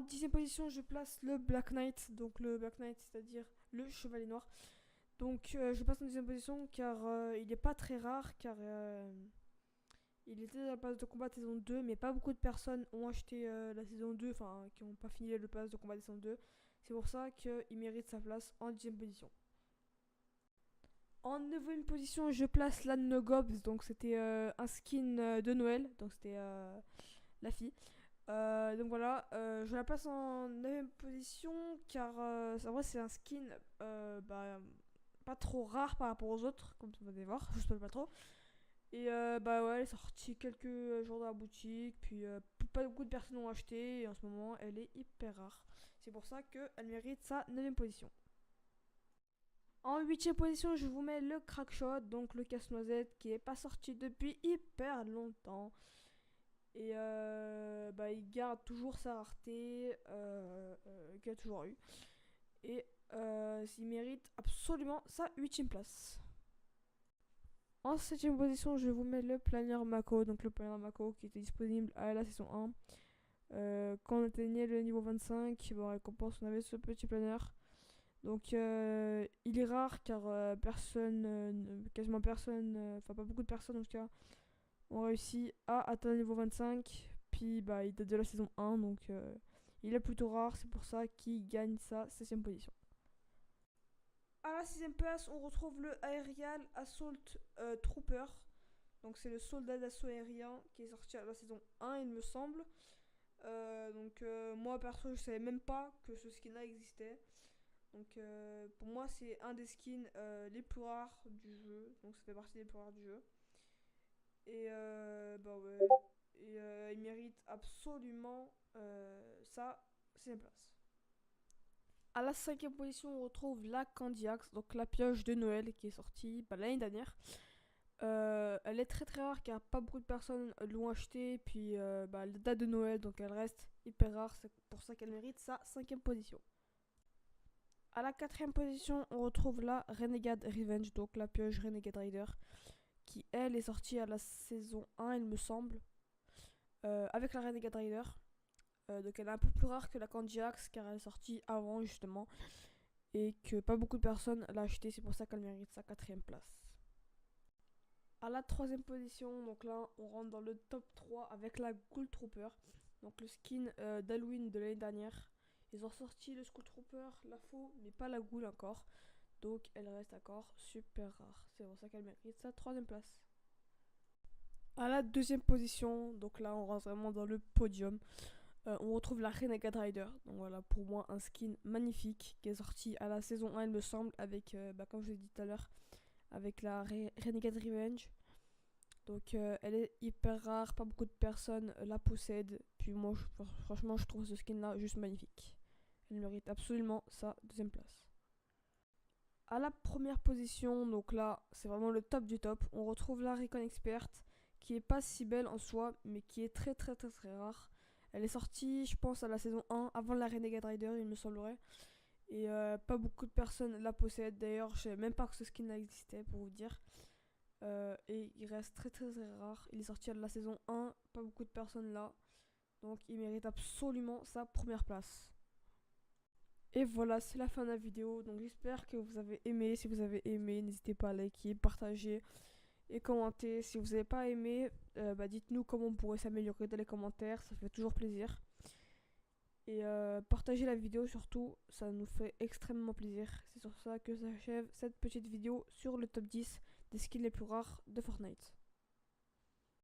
10e position, je place le Black Knight. Donc le Black Knight, c'est-à-dire le chevalier noir. Donc je passe en 10e position car il n'est pas très rare, car il était dans le pass de combat de saison 2, mais pas beaucoup de personnes ont acheté la saison 2, enfin qui n'ont pas fini le pass de combat de saison 2. C'est pour ça qu'il mérite sa place en 10e position. En 9e position, je place la Nogobs, donc c'était un skin de Noël, donc c'était la fille. Donc voilà, je la place en 9e position car en vrai c'est un skin pas trop rare par rapport aux autres, comme vous allez voir, je spoil pas trop. Et bah ouais, elle est sortie quelques jours dans la boutique, puis pas beaucoup de personnes l'ont acheté, et en ce moment elle est hyper rare. C'est pour ça qu'elle mérite sa 9e position. En 8e position, je vous mets le Crackshot, donc le casse-noisette qui est pas sorti depuis hyper longtemps. Et il garde toujours sa rareté qu'il a toujours eu. Et il mérite absolument sa 8e place. En 7e position, je vous mets le planeur Mako. Donc le planeur Mako qui était disponible à la saison 1. Quand on atteignait le niveau 25, bon, récompense, on avait ce petit planeur. Donc il est rare car quasiment personne, enfin pas beaucoup de personnes en tout cas, ont réussi à atteindre le niveau 25. Puis bah, il date de la saison 1, donc il est plutôt rare, c'est pour ça qu'il gagne sa 16e position. À la 6e place, on retrouve le Aerial Assault Trooper. Donc c'est le soldat d'assaut aérien qui est sorti à la saison 1, il me semble. Moi perso, je savais même pas que ce skin là existait. Donc pour moi c'est un des skins les plus rares du jeu, donc ça fait partie des plus rares du jeu. Et il mérite absolument sa 6ème place. À la 5ème position, on retrouve la Candiax, donc la pioche de Noël qui est sortie l'année dernière. Elle est très très rare car pas beaucoup de personnes l'ont acheté, puis elle date de Noël, donc elle reste hyper rare, c'est pour ça qu'elle mérite sa 5ème position. À la 4ème position, on retrouve la Renegade Revenge, donc la pioche Renegade Rider, qui elle est sortie à la saison 1, il me semble, avec la Renegade Rider. Donc elle est un peu plus rare que la Candiax car elle est sortie avant justement, et que pas beaucoup de personnes l'ont acheté, c'est pour ça qu'elle mérite sa 4ème place. À la 3ème position, donc là on rentre dans le top 3 avec la Ghoul Trooper, donc le skin d'Halloween de l'année dernière. Ils ont sorti le Skull Trooper, la faux, mais pas la Ghoul encore. Donc elle reste encore super rare. C'est pour ça qu'elle mérite sa 3ème place. À la 2ème position, donc là on rentre vraiment dans le podium. On retrouve la Renegade Rider. Donc voilà, pour moi un skin magnifique qui est sorti à la saison 1 il me semble, avec comme je l'ai dit tout à l'heure, avec la Renegade Revenge. Donc elle est hyper rare, pas beaucoup de personnes la possèdent. Puis moi franchement je trouve ce skin là juste magnifique. Elle mérite absolument sa 2ème place. À la 1ère position, donc là c'est vraiment le top du top, on retrouve la Recon Expert qui est pas si belle en soi, mais qui est très très très très rare. Elle est sortie je pense à la saison 1 avant la Renegade Rider il me semblerait. Et pas beaucoup de personnes la possèdent, d'ailleurs je savais même pas que ce skin là existait pour vous dire. Et il reste très très très rare, il est sorti à la saison 1, pas beaucoup de personnes là. Donc il mérite absolument sa 1ère place. Et voilà, c'est la fin de la vidéo. Donc j'espère que vous avez aimé. Si vous avez aimé, n'hésitez pas à liker, partager et commenter. Si vous n'avez pas aimé, dites-nous comment on pourrait s'améliorer dans les commentaires. Ça fait toujours plaisir. Et partagez la vidéo surtout, ça nous fait extrêmement plaisir. C'est sur ça que s'achève cette petite vidéo sur le top 10 des skins les plus rares de Fortnite.